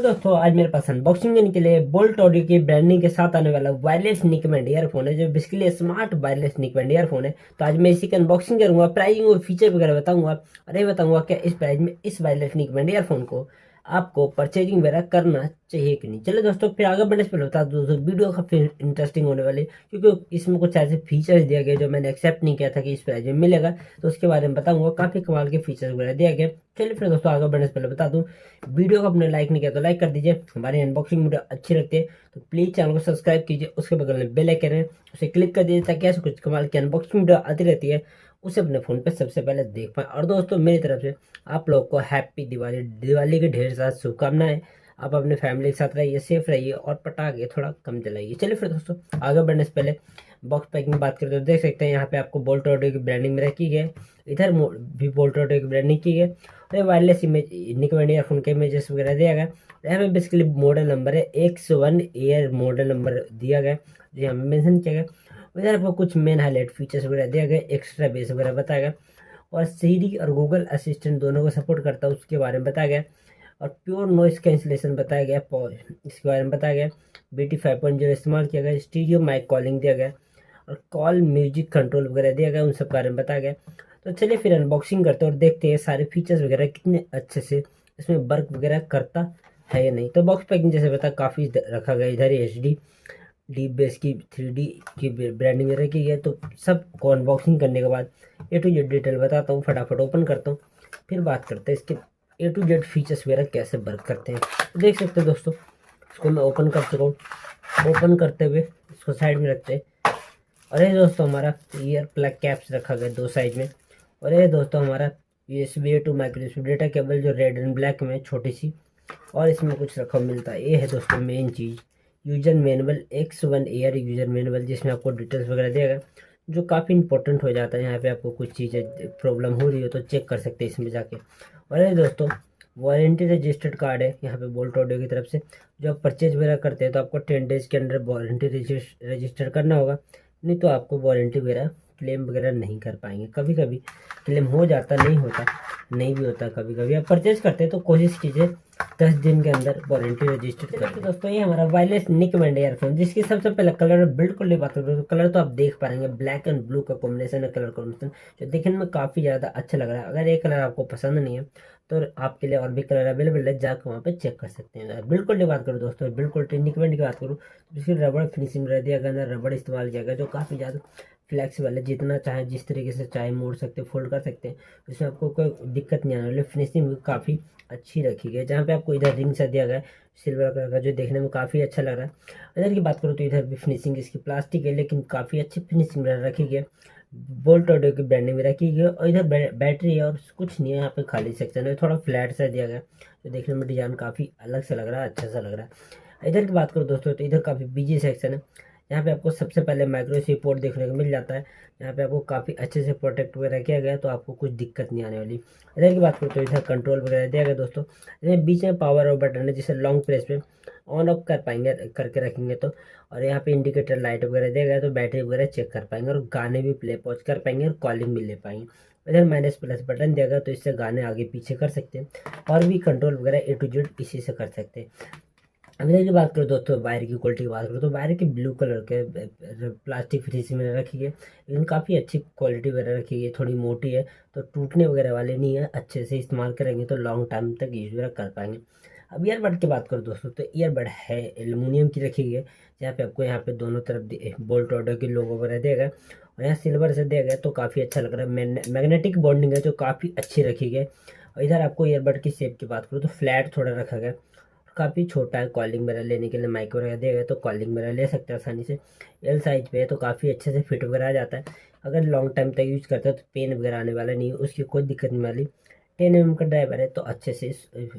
दोस्तों, आज मेरे पास अनबॉक्सिंग करने के लिए बोल्ट ऑडियो की ब्रांडिंग के साथ आने वाला वायरलेस निकबैंड ईयरफोन है, जो basically smart wireless neckband earphone है। तो आज मैं इसी की अनबॉक्सिंग करूंगा, प्राइसिंग और फीचर वगैरह बताऊंगा। और ये बताऊंगा क्या इस प्राइस में इस वायरलेस निकबैंड ईयरफोन को आपको परचेजिंग वगैरह करना चाहिए कि नहीं। चलो दोस्तों, फिर आगे बढ़ने से पहले बता दूं दोस्तों, वीडियो काफी इंटरेस्टिंग होने वाली है, क्योंकि इसमें कुछ ऐसे फीचर्स दिया गया जो मैंने एक्सेप्ट नहीं किया था कि इस प्राइस में मिलेगा। तो उसके बारे में बताऊंगा, काफी कमाल के फीचर्स वगैरह दिया गया। चलिए फिर दोस्तों, आगे बढ़ने से पहले बता दूं, वीडियो को अपने लाइक नहीं किया तो लाइक कर दीजिए। हमारी अनबॉक्सिंग वीडियो अच्छी लगती है तो प्लीज चैनल को सब्सक्राइब कीजिए, उसके बगल में बेल आइकन है उसे क्लिक कर दीजिए, ताकि ऐसे कुछ कमाल की अनबॉक्सिंग वीडियो आती रहती है उसे अपने फोन पे सबसे पहले देख पाए। और दोस्तों, मेरी तरफ से आप लोग को हैप्पी दिवाली, दिवाली की ढेर सारी शुभकामनाएं। आप अपने फैमिली के साथ रहिए, सेफ रहिए और पटाखे थोड़ा कम जलाइए। चलिए फिर दोस्तों, आगे बढ़ने से पहले बॉक्स पैकिंग की बात करें तो देख सकते हैं यहाँ पे आपको बोल्ट ऑडियो की ब्रांडिंग में रखी है। इधर भी बोल्ट ऑडियो की ब्रांडिंग की है। और वायरलेस इमेज निकबैंड ईयरफोन के इमेजेस वगैरह दिया गया। यहाँ पे बेसिकली मॉडल नंबर है X1-Air मॉडल नंबर दिया गया, जो यहाँ मेंशन किया गया। इधर आपको कुछ मेन हाईलाइट फीचर्स वगैरह दिया गया, एक्स्ट्रा बेस वगैरह बताया गया। और सीरी और गूगल असिस्टेंट दोनों को सपोर्ट करता है उसके बारे में बताया गया। और प्योर नॉइस कैंसिलेशन बताया गया, इसके बारे में बताया गया। BT 5.0 इस्तेमाल किया गया, स्टीरियो माइक कॉलिंग दिया गया और कॉल म्यूजिक कंट्रोल वगैरह दिया गया, उन सब बारे में बताया गया। तो चलिए फिर अनबॉक्सिंग करते हैं और देखते हैं सारे फीचर्स वगैरह कितने अच्छे से इसमें वर्क वगैरह करता है या नहीं। तो बॉक्स पैकिंग जैसे बता काफ़ी रखा गया। इधर HD डीप बेस की 3D की ब्रांडिंग रखी है। तो सब को अनबॉक्सिंग करने के बाद A to Z डिटेल बताता हूँ, फटाफट ओपन करता हूँ, फिर बात करते हैं इसके A to Z फीचर्स वगैरह कैसे वर्क करते हैं। तो देख सकते हैं दोस्तों, इसको मैं ओपन कर चुका हूँ। ओपन करते हुए इसको साइड में रखते हैं। और ये दोस्तों हमारा ईयर प्लग कैप्स रखा गया 2 साइड में। और ये दोस्तों हमारा USB to micro USB data cable, जो रेड एंड ब्लैक में छोटी सी। और इसमें कुछ रखा मिलता है। ये है दोस्तों मेन चीज़, user manual, X1-Air user manual, जिसमें आपको डिटेल्स वगैरह दिया गया, जो काफ़ी इंपॉर्टेंट हो जाता है। यहाँ पे आपको कुछ चीज़ें प्रॉब्लम हो रही हो तो चेक कर सकते हैं इसमें जाके। और ये दोस्तों वारंटी रजिस्टर्ड कार्ड है यहाँ पे बोल्ट ऑडियो की तरफ से। जो आप परचेज वगैरह करते हैं तो आपको 10 डेज के अंदर वारंटी रजिस्टर करना होगा, नहीं तो आपको वारंटी वगैरह क्लेम वगैरह नहीं कर पाएंगे। कभी कभी क्लेम हो जाता, नहीं होता, नहीं भी होता। कभी कभी आप परचेज करते हैं तो कोशिश कीजिए 10 दिन के अंदर वारंटी रजिस्टर कर। दोस्तों, ये हमारा वायरलेस निकबैंड ईयरफोन, जिसकी सबसे पहले कलर बिल्कुल नहीं बात करें तो कलर तो आप देख पाएंगे, ब्लैक एंड ब्लू का कॉम्बिनेशन है, कलर कॉम्बिनेशन जो देखने में काफ़ी ज़्यादा अच्छा लग रहा है। अगर ये कलर आपको पसंद नहीं है तो आपके लिए और भी कलर अवेलेबल है, जाकर वहाँ पे चेक कर सकते हैं। बिल्कुल नहीं बात करूँ दोस्तों, बिल्कुल निकबैंड की बात करूँ तो इसकी रबड़ फिनिशिंग रह दिया गया, रबड़ इस्तेमाल किया गया, जो काफ़ी ज़्यादा फ्लेक्सिबल है। जितना चाहे जिस तरीके से चाहे मोड़ सकते हैं, फोल्ड कर सकते हैं, इसमें आपको कोई दिक्कत नहीं आने वाली। फिनिशिंग भी काफ़ी अच्छी रखी गई है। जहाँ पे आपको इधर रिंग सा दिया गया है सिल्वर कलर का, जो देखने में काफ़ी अच्छा लग रहा है। इधर की बात करूँ तो इधर भी फिनिशिंग इसकी प्लास्टिक है, लेकिन काफ़ी अच्छी फिनिशिंग रखी गई है। बोल्ट ऑडियो की ब्रांडिंग में रखी गई है। और इधर बैटरी है और कुछ नहीं है, यहाँ पे खाली सेक्शन है, थोड़ा फ्लैट सा दिया गया, जो देखने में डिजाइन काफ़ी अलग सा लग रहा है, अच्छा सा लग रहा है। इधर की बात करूँ दोस्तों तो इधर काफ़ी बिजी सेक्शन है। यहाँ पे आपको सबसे पहले माइक्रो USB पोर्ट देखने को मिल जाता है। यहाँ पे आपको काफ़ी अच्छे से प्रोटेक्ट वगैरह किया गया है, तो आपको कुछ दिक्कत नहीं आने वाली। इधर की बात करूँ तो इधर कंट्रोल वगैरह दिया गया दोस्तों। इधर बीच में पावर और बटन है, जिसे लॉन्ग प्रेस पे ऑन ऑफ कर पाएंगे, करके रखेंगे तो। और यहाँ पे इंडिकेटर लाइट वगैरह दिया गया है, तो बैटरी वगैरह चेक कर पाएंगे और गाने भी प्ले पॉज कर पाएंगे और कॉलिंग भी ले पाएंगे। इधर माइनस प्लस बटन दिया गया, तो इससे गाने आगे पीछे कर सकते हैं और भी कंट्रोल वगैरह A to Z इसी से कर सकते हैं। अब इधर की बात करो दोस्तों, वायर की क्वालिटी की बात करो तो वायर की ब्लू कलर के प्लास्टिक फिनिशिंग में रखी है, लेकिन काफ़ी अच्छी क्वालिटी वगैरह रखी है। थोड़ी मोटी है तो टूटने वगैरह वाले नहीं है, अच्छे से इस्तेमाल करेंगे तो लॉन्ग टाइम तक यूज वगैरह कर पाएंगे। अब ईयरबड की बात करो दोस्तों, तो ईयरबड है एल्युमिनियम की रखी है, जहाँ पे आपको यहाँ पे दोनों तरफ बोल्ट ऑडियो की लोगो वगैरह दिया गया और यहाँ सिल्वर से दिया गया, तो काफ़ी अच्छा लग रहा है। मैग्नेटिक बॉन्डिंग है जो काफ़ी अच्छी रखी है। और इधर आपको ईयरबड की शेप की बात करूँ तो फ्लैट थोड़ा रखा गया, काफ़ी छोटा है। कॉलिंग वगैरह लेने के लिए माइक वगैरह दिया गया, तो कॉलिंग वगैरह ले सकते हैं आसानी से। L साइज पे है तो काफ़ी अच्छे से फिट वगैरह आ जाता है। अगर लॉन्ग टाइम तक यूज़ करते हो तो पेन वगैरह आने वाला नहीं है, उसकी कोई दिक्कत नहीं वाली। 10 mm का ड्राइवर है तो अच्छे से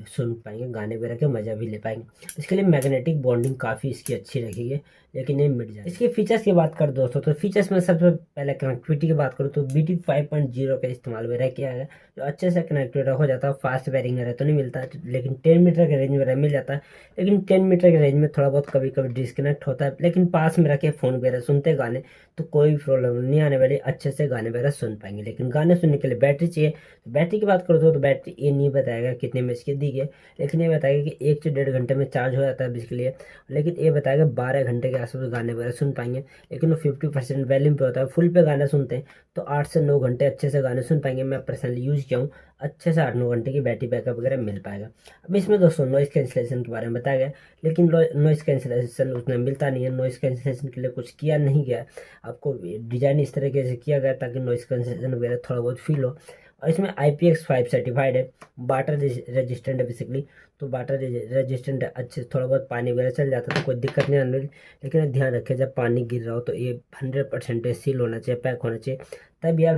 सुन पाएंगे, गाने वगैरह के मज़ा भी ले पाएंगे। इसके लिए मैग्नेटिक बॉन्डिंग काफ़ी इसकी अच्छी रखी है, लेकिन ये मिट जाए। इसके फीचर्स की बात कर दोस्तों, तो फीचर्स में सबसे पहले कनेक्टिविटी की बात करूँ तो BT 5.0 का इस्तेमाल मेरा किया है, जो अच्छे से कनेक्टेड हो जाता है। फास्ट वायरिंग वगैरह तो नहीं मिलता, लेकिन 10 मीटर के रेंज वगैरह मिल जाता है। लेकिन 10 मीटर के रेंज में थोड़ा बहुत कभी कभी डिस्कनेक्ट होता है, लेकिन पास में रखे फ़ोन वगैरह सुनते गाने तो कोई प्रॉब्लम नहीं आने वाली, अच्छे से गाने वगैरह सुन पाएंगे। लेकिन गाने सुनने के लिए बैटरी चाहिए। तो बैटरी की बात करो तो बैटरी ये नहीं बताएगा कितने में इसकी दी है, लेकिन ये बताएगा कि 1 से 1.5 घंटे में चार्ज हो जाता है बिजली। लेकिन ये बताएगा 12 घंटे के आसपास गाने वगैरह सुन पाएंगे। लेकिन वो 50% वैल्यूम पे होता है। फुल पे गाना सुनते हैं तो 8 से 9 घंटे अच्छे से गाने सुन पाएंगे। मैं पर्सनली यूज़ किया हूँ, अच्छे से 8-9 घंटे की बैटरी बैकअप वगैरह मिल पाएगा। अब इसमें दोस्तों नॉइस कैंसिलेशन के बारे में बताया गया, लेकिन नॉइस कैंसिलेशन उतना मिलता नहीं है। नॉइस कैंसिलेशन के लिए कुछ किया नहीं गया, आपको डिजाइन इस तरीके से किया गया ताकि नॉइस कैंसिलेशन वगैरह थोड़ा बहुत फील हो। और इसमें IPX5 सर्टिफाइड है, वाटर रेजिस्टेंट है बेसिकली। तो वाटर रेजिस्टेंट है, अच्छे थोड़ा बहुत पानी वगैरह चल जाता है तो कोई दिक्कत नहीं आने वाली। लेकिन ध्यान रखें जब पानी गिर रहा हो तो ये 100% सील होना चाहिए, पैक होना चाहिए, तभी आप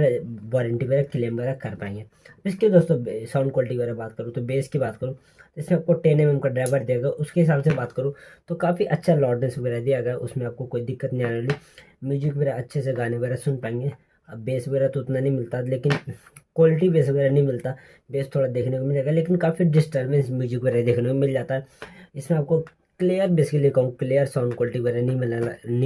वारंटी वगैरह क्लेम वगैरह कर पाएंगे। इसके दोस्तों साउंड क्वालिटी वगैरह बात करूँ तो बेस की बात करूँ तो इसमें आपको 10 mm का ड्राइवर देगा। उसके हिसाब से बात करूँ तो काफ़ी अच्छा लाउडनेस वगैरह दिया गया, उसमें आपको कोई दिक्कत नहीं आने वाली। म्यूजिक वगैरह अच्छे से गाने वगैरह सुन पाएंगे। अब बेस वगैरह तो उतना नहीं मिलता, लेकिन क्वालिटी बेस वगैरह नहीं मिलता। बेस थोड़ा देखने को मिलेगा, लेकिन काफ़ी डिस्टर्बेंस म्यूजिक वगैरह देखने को मिल जाता है। इसमें आपको क्लियर बेसिकली कहूँ क्लियर साउंड क्वालिटी वगैरह नहीं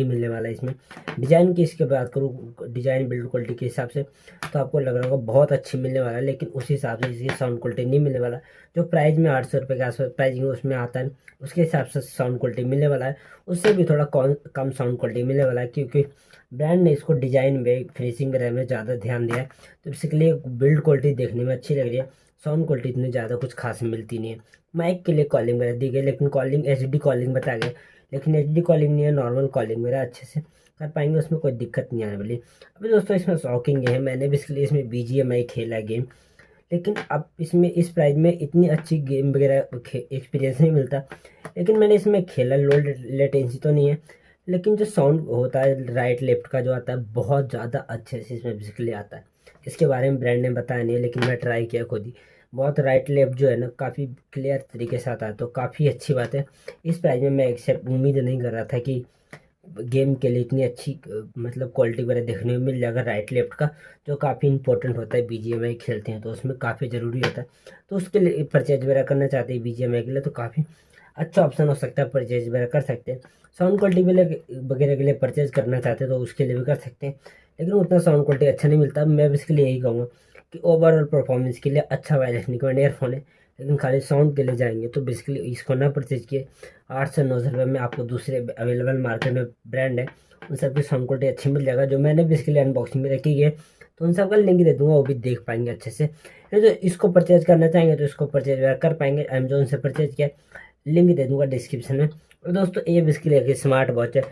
मिलने वाला है इसमें। डिज़ाइन की इसके बात करूँ, डिज़ाइन बिल्ड क्वालिटी के हिसाब से तो आपको लग रहा होगा बहुत अच्छी मिलने वाला है, लेकिन उस हिसाब से इसकी साउंड क्वालिटी नहीं मिलने वाला। जो प्राइस में 800 रुपये के आसपास प्राइसिंग उसमें आता है, उसके हिसाब से साउंड क्वालिटी मिलने वाला है। उससे भी थोड़ा कम साउंड क्वालिटी मिलने वाला है, क्योंकि ब्रांड ने इसको डिज़ाइन में फिनिशिंग वगैरह में ज़्यादा ध्यान दिया है। तो बेसिकली बिल्ड क्वालिटी देखने में अच्छी लग रही है, साउंड क्वालिटी इतनी ज़्यादा कुछ खास मिलती नहीं है। माइक के लिए कॉलिंग वगैरह दी गई, लेकिन कॉलिंग HD कॉलिंग बता गए, लेकिन HD कॉलिंग नहीं है, नॉर्मल कॉलिंग वगैरह अच्छे से कर पाएंगे, उसमें कोई दिक्कत नहीं आने वाली। अभी दोस्तों इसमें शॉकिंग है, मैंने बेसिकली इसमें BGMI खेला गेम, लेकिन अब इसमें इस प्राइस में इतनी अच्छी गेम वगैरह एक्सपीरियंस नहीं मिलता। लेकिन मैंने इसमें खेला, लो लेटेंसी तो नहीं है, लेकिन जो साउंड होता है राइट लेफ्ट का जो आता है बहुत ज़्यादा अच्छे से इसमें बेसिकली आता है। इसके बारे में ब्रांड ने बताया नहीं है, लेकिन मैं ट्राई किया खुद ही। बहुत राइट लेफ्ट जो है ना काफ़ी क्लियर तरीके से आता है, तो काफ़ी अच्छी बात है। इस प्राइस में मैं एक्सेप्ट उम्मीद नहीं कर रहा था कि गेम के लिए इतनी अच्छी मतलब क्वालिटी वगैरह देखने को मिल जाएगा राइट लेफ्ट का, जो काफ़ी इंपॉर्टेंट होता है। BGMI खेलते हैं तो उसमें काफ़ी ज़रूरी होता है, तो उसके लिए परचेज वगैरह करना चाहते हैं BGMI के लिए तो काफ़ी अच्छा ऑप्शन हो सकता है, परचेज वगैरह कर सकते हैं। साउंड क्वालिटी वगैरह के लिए परचेज करना चाहते हैं तो उसके लिए भी कर सकते हैं, लेकिन उतना साउंड क्वालिटी अच्छा नहीं मिलता। मैं बेसिकली यही कहूँगा कि ओवरऑल परफॉर्मेंस के लिए अच्छा वायरलेस निकबैंड ईयरफोन है, लेकिन खाली साउंड के लिए जाएंगे तो बेसिकली इसको ना परचेज किए। 800-900 रुपये में आपको दूसरे अवेलेबल मार्केट में ब्रांड है, उन सब की साउंड क्वालिटी अच्छी मिल जाएगा, जो मैंने बेसिकली अनबॉक्सिंग में रखी है। तो उन सब का लिंक दे दूंगा, वो भी देख पाएंगे अच्छे से। नहीं तो इसको परचेज करना चाहेंगे तो इसको परचेज कर पाएंगे, अमेजोन से परचेज किया, लिंक दे दूंगा डिस्क्रिप्शन में। और दोस्तों ये बेसिकली एक स्मार्ट वॉच है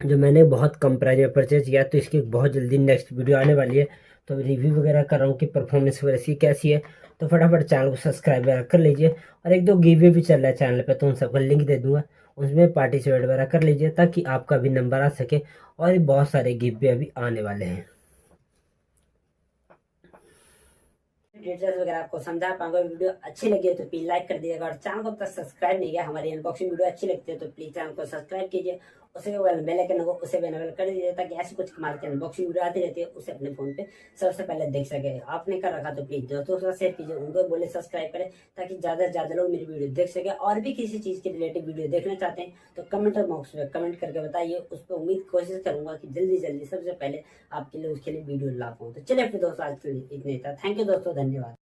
जो मैंने बहुत कम प्राइस में परचेज किया, तो इसकी बहुत जल्दी नेक्स्ट वीडियो आने वाली है, तो रिव्यू वगैरह कर रहा हूँ कि परफॉर्मेंस वगैरह इसकी कैसी है। तो फटाफट चैनल को सब्सक्राइब वगैरह कर लीजिए, और 1-2 गिव भी चल रहा है चैनल पे, तो उन सबका लिंक दे दूंगा, उसमें पार्टिसिपेट वगैरह कर लीजिए ताकि आपका भी नंबर आ सके। और बहुत सारे गिव भी अभी आने वाले हैं। डिटेल्स वगैरह आपको समझा पाऊंगा। वीडियो अच्छी लगी है तो प्लीज लाइक कर दीजिएगा, और चैनल को अब तक सब्सक्राइब नहीं किया, हमारी अनबॉक्सिंग वीडियो अच्छी लगती है तो प्लीज चैनल को सब्सक्राइब कीजिए, उसे बेल आइकन को उसे भी एनेबल कर दीजिए, ताकि ऐसी कुछ कमाल की अनबॉक्सिंग वीडियो आती रहती है उसे अपने फोन पे सबसे पहले देख सके। आपने कर रखा तो प्लीज दोस्तों के साथ शेयर कीजिए, उनको बोले सब्सक्राइब करें, ताकि ज्यादा से ज्यादा लोग मेरी वीडियो देख सके। और भी किसी चीज के रिलेटेड वीडियो देखना चाहते हैं तो कमेंट बॉक्स में कमेंट करके बताइए, उस पर उम्मीद कोशिश करूंगा कि जल्दी जल्दी सबसे पहले आपके लिए उसके लिए वीडियो ला पाऊँ। तो चलिए फिर दोस्तों आज के लिए इतने था। थैंक यू दोस्तों, धन्यवाद।